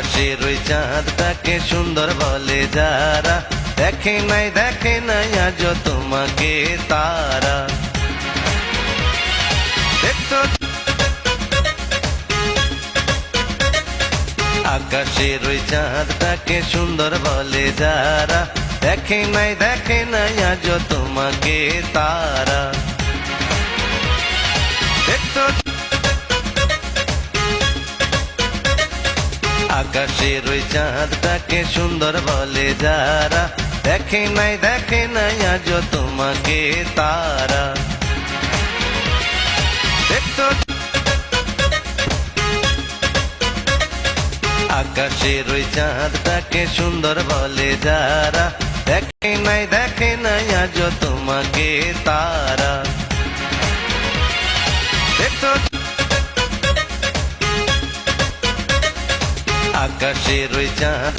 আকাশের ওই চাঁদটাকে সুন্দর বলে যারা, দেখে নাই আজও তোমাকে তারা। দেখছো আকাশের ওই চাঁদটাকে সুন্দর বলে যারা, দেখে নাই আজও তোমাকে তারা। দেখছো আকাশের ওই চাঁদটাকে সুন্দর বলে যারা, দেখে নাই আজও তোমাকে তারা। দেখছো আকাশের ওই চাঁদটাকে সুন্দর বলে যারা, দেখে নাই আজও তোমাকে তারা। দেখছো আকাশের ওই চাঁদ